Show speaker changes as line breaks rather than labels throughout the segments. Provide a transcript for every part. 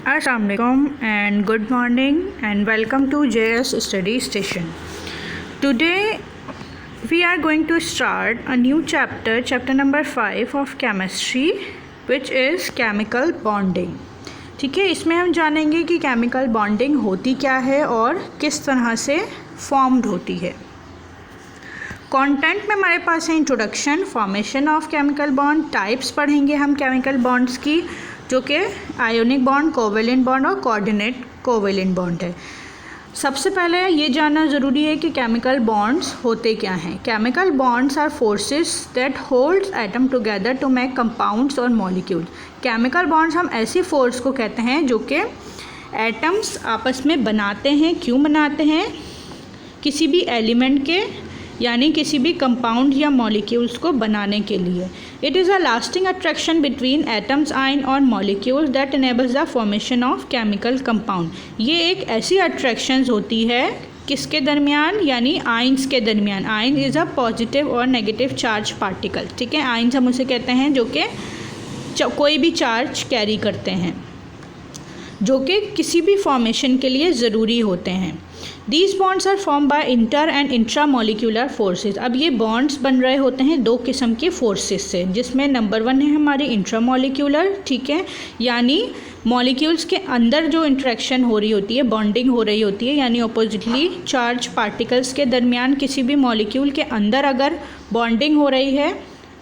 Assalamualaikum and good morning and welcome to JS Study Station. Today we are going to start a new chapter number 5 of chemistry, which is chemical bonding. ठीक है, इसमें हम जानेंगे कि chemical bonding होती क्या है और किस तरह से फॉर्म्ड होती है। कंटेंट में हमारे पास है introduction, formation of chemical bond, types पढ़ेंगे हम केमिकल बॉन्ड्स की, जो कि आयोनिक बॉन्ड, कोवेलेंट बॉन्ड और कोऑर्डिनेट कोवेलेंट बॉन्ड है। सबसे पहले ये जानना ज़रूरी है कि केमिकल बॉन्ड्स होते क्या हैं। Chemical bonds are forces that holds atom together to make compounds और मॉलिक्यूल। केमिकल बॉन्ड्स हम ऐसी फोर्स को कहते हैं जो कि एटम्स आपस में बनाते हैं। क्यों बनाते हैं? किसी भी एलिमेंट के यानी किसी भी कंपाउंड या मॉलिक्यूल्स को बनाने के लिए। It is a lasting attraction between atoms, ion और molecules that enables the formation of chemical compound. ये एक ऐसी अट्रैक्शंस होती है किसके दरमियान, यानी आयंस के दरमियान। आयन इज़ अ पॉजिटिव और नेगेटिव चार्ज पार्टिकल। ठीक है, आयंस हम उसे कहते हैं जो कि कोई भी चार्ज कैरी करते हैं, जो कि किसी भी फॉर्मेशन के लिए ज़रूरी होते हैं। These bonds are formed by inter and intramolecular forces. अब ये बॉन्ड्स बन रहे होते हैं दो किस्म के फोर्सेस से, जिसमें नंबर 1 है हमारी इंट्रामोलिकुलर। ठीक है, यानी मॉलिक्यूल्स के अंदर जो इंटरेक्शन हो रही होती है, बॉन्डिंग हो रही होती है, यानी अपोजिटली चार्ज पार्टिकल्स के दरमियान किसी भी मॉलिक्यूल के अंदर अगर बॉन्डिंग हो रही है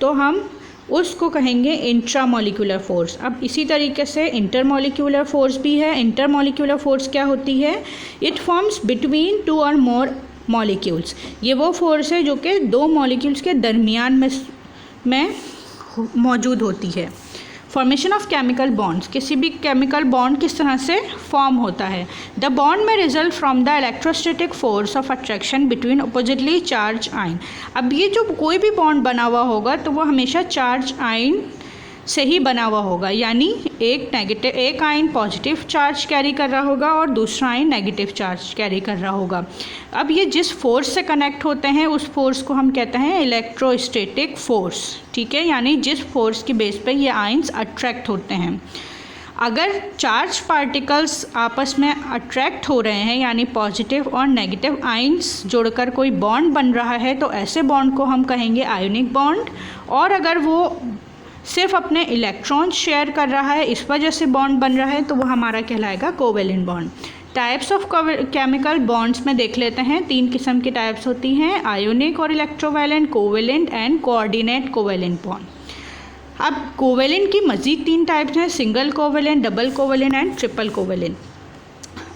तो हम उसको कहेंगे इंट्रामोलिकुलर फोर्स। अब इसी तरीके से इंटरमोलिकुलर फोर्स भी है। इंटरमोलिकुलर फोर्स क्या होती है? इट फॉर्म्स बिटवीन 2 और मोर मॉलिक्यूल्स। ये वो फोर्स है जो कि 2 मॉलिक्यूल्स के दरमियान में मौजूद होती है। फॉर्मेशन ऑफ केमिकल बॉन्ड्स, किसी भी केमिकल बॉन्ड किस तरह से फॉर्म होता है। द बॉन्ड में result from the electrostatic force of attraction between oppositely charge ion. अब ये जो कोई भी बॉन्ड बना हुआ होगा तो वो हमेशा चार्ज आयन से ही बना हुआ होगा, यानी एक आयन पॉजिटिव चार्ज कैरी कर रहा होगा और दूसरा आयन नेगेटिव चार्ज कैरी कर रहा होगा। अब ये जिस फोर्स से कनेक्ट होते हैं उस फोर्स को हम कहते हैं इलेक्ट्रोस्टैटिक फोर्स। ठीक है, यानी जिस फोर्स की बेस पे ये आयन्स अट्रैक्ट होते हैं। अगर चार्ज पार्टिकल्स आपस में अट्रैक्ट हो रहे हैं, यानी पॉजिटिव और नेगेटिव आयन्स जुड़कर कोई बॉन्ड बन रहा है, तो ऐसे बॉन्ड को हम कहेंगे आयोनिक बॉन्ड। और अगर वो सिर्फ अपने इलेक्ट्रॉन्स शेयर कर रहा है, इस वजह से बॉन्ड बन रहा है, तो वो हमारा कहलाएगा covalent bond. Types of chemical bonds में देख लेते हैं। 3 किस्म की टाइप्स होती हैं, आयोनिक और electrovalent, covalent and coordinate covalent bond. अब कोवेलेंट की मज़ीद 3 टाइप्स हैं, single covalent, double covalent and triple covalent.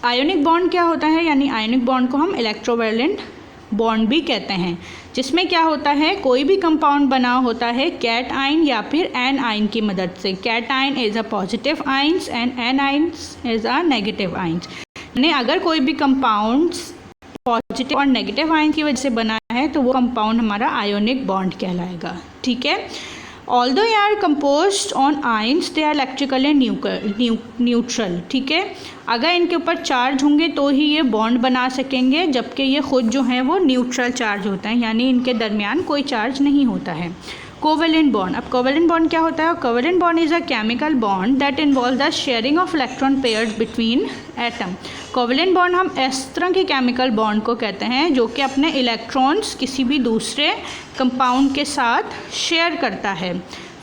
Ionic bond क्या होता है? यानी आयोनिक बॉन्ड को हम इलेक्ट्रोवैलेंट बॉन्ड भी कहते हैं, जिसमें क्या होता है, कोई भी कंपाउंड बना होता है कैट आयन या फिर एन आयन की मदद से। Cation is a positive ions and anions is a negative ions. यानी अगर कोई भी कंपाउंड्स पॉजिटिव और नेगेटिव आयन की वजह से बना है तो वो कंपाउंड हमारा आयोनिक बॉन्ड कहलाएगा। ठीक है, although they are composed on ions they are electrically neutral. ठीक है, अगर इनके ऊपर चार्ज होंगे तो ही ये बॉन्ड बना सकेंगे, जबकि ये खुद जो हैं वो न्यूट्रल चार्ज होता है, यानी इनके दरमियान कोई चार्ज नहीं होता है। कोवेलेंट बॉन्ड, अब कोवेलेंट बॉन्ड क्या होता है? Covalent bond is a chemical bond that involve the sharing of electron pairs between atom. Covalent bond हम इस तरह के केमिकल बॉन्ड को कहते हैं जो कि अपने इलेक्ट्रॉन्स किसी भी दूसरे कंपाउंड के साथ शेयर करता है।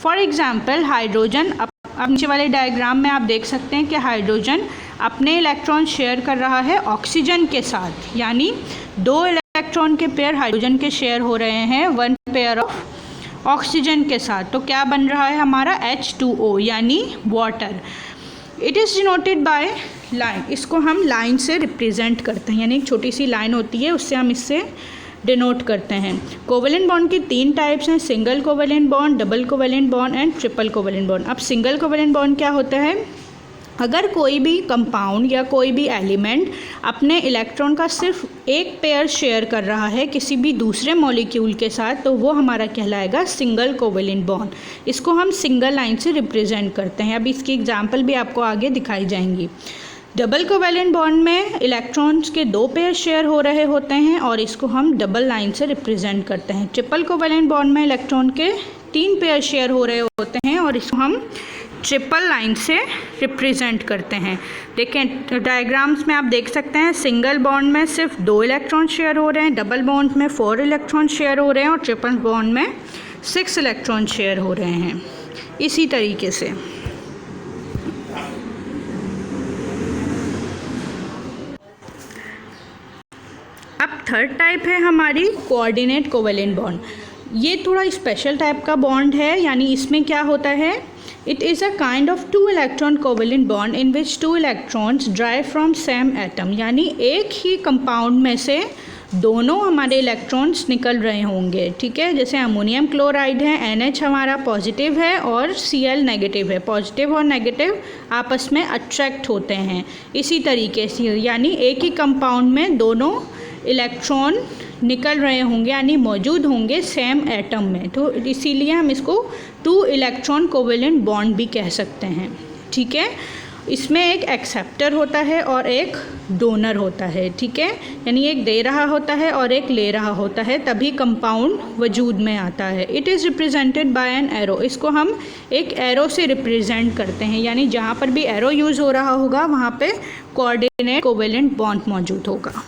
फॉर एग्जाम्पल हाइड्रोजन, अब नीचे वाले डायग्राम में आप देख सकते हैं कि हाइड्रोजन अपने इलेक्ट्रॉन शेयर कर रहा है ऑक्सीजन के साथ, यानी 2 इलेक्ट्रॉन के पेयर हाइड्रोजन के शेयर हो रहे हैं 1 पेयर ऑफ ऑक्सीजन के साथ। तो क्या बन रहा है हमारा H2O, यानी water. It is denoted by line, इसको हम लाइन से रिप्रेजेंट करते हैं, यानी एक छोटी सी लाइन होती है उससे हम इससे डिनोट करते हैं। कोवेलेंट बॉन्ड की 3 टाइप्स हैं, single covalent bond, double covalent bond and triple covalent bond. अब सिंगल कोवेलेंट बॉन्ड क्या होता है? अगर कोई भी कंपाउंड या कोई भी एलिमेंट अपने इलेक्ट्रॉन का सिर्फ एक पेयर शेयर कर रहा है किसी भी दूसरे मॉलिक्यूल के साथ, तो वो हमारा कहलाएगा सिंगल कोवेलेंट बॉन्ड। इसको हम सिंगल लाइन से रिप्रेजेंट करते हैं। अब इसकी एग्जांपल भी आपको आगे दिखाई जाएंगी। डबल कोवेलेंट बॉन्ड में इलेक्ट्रॉन्स के 2 पेयर शेयर हो रहे होते हैं और इसको हम डबल लाइन से रिप्रेजेंट करते हैं। ट्रिपल कोवेलेंट बॉन्ड में इलेक्ट्रॉन के 3 पेयर शेयर हो रहे होते हैं और इसको हम ट्रिपल लाइन से रिप्रेजेंट करते हैं। देखें डायग्राम्स में आप देख सकते हैं, सिंगल बॉन्ड में सिर्फ 2 इलेक्ट्रॉन शेयर हो रहे हैं, डबल बॉन्ड में 4 इलेक्ट्रॉन शेयर हो रहे हैं और ट्रिपल बॉन्ड में 6 इलेक्ट्रॉन शेयर हो रहे हैं। इसी तरीके से अब थर्ड टाइप है हमारी कोऑर्डिनेट कोवेलेंट बॉन्ड। ये थोड़ा स्पेशल टाइप का बॉन्ड है, यानी इसमें क्या होता है, it is a kind of 2 electron covalent bond in which 2 electrons drive from same atom, यानी एक ही कंपाउंड में से दोनों हमारे इलेक्ट्रॉन्स निकल रहे होंगे। ठीक है, जैसे अमोनियम क्लोराइड है, NH हमारा पॉजिटिव है और Cl नेगेटिव है। पॉजिटिव और नेगेटिव आपस में अट्रैक्ट होते हैं। इसी तरीके से यानी एक ही कंपाउंड में दोनों इलेक्ट्रॉन निकल रहे होंगे, यानी मौजूद होंगे सेम एटम में, तो इसीलिए हम इसको 2 इलेक्ट्रॉन कोवेलेंट बॉन्ड भी कह सकते हैं। ठीक है, इसमें एक एक्सेप्टर होता है और एक डोनर होता है। ठीक है, यानी एक दे रहा होता है और एक ले रहा होता है, तभी कंपाउंड वजूद में आता है। It is represented by an arrow. इसको हम एक एरो से रिप्रेजेंट करते हैं, यानी जहाँ पर भी एरो यूज़ हो रहा होगा वहाँ पे कोऑर्डिनेट कोवेलेंट बॉन्ड मौजूद होगा।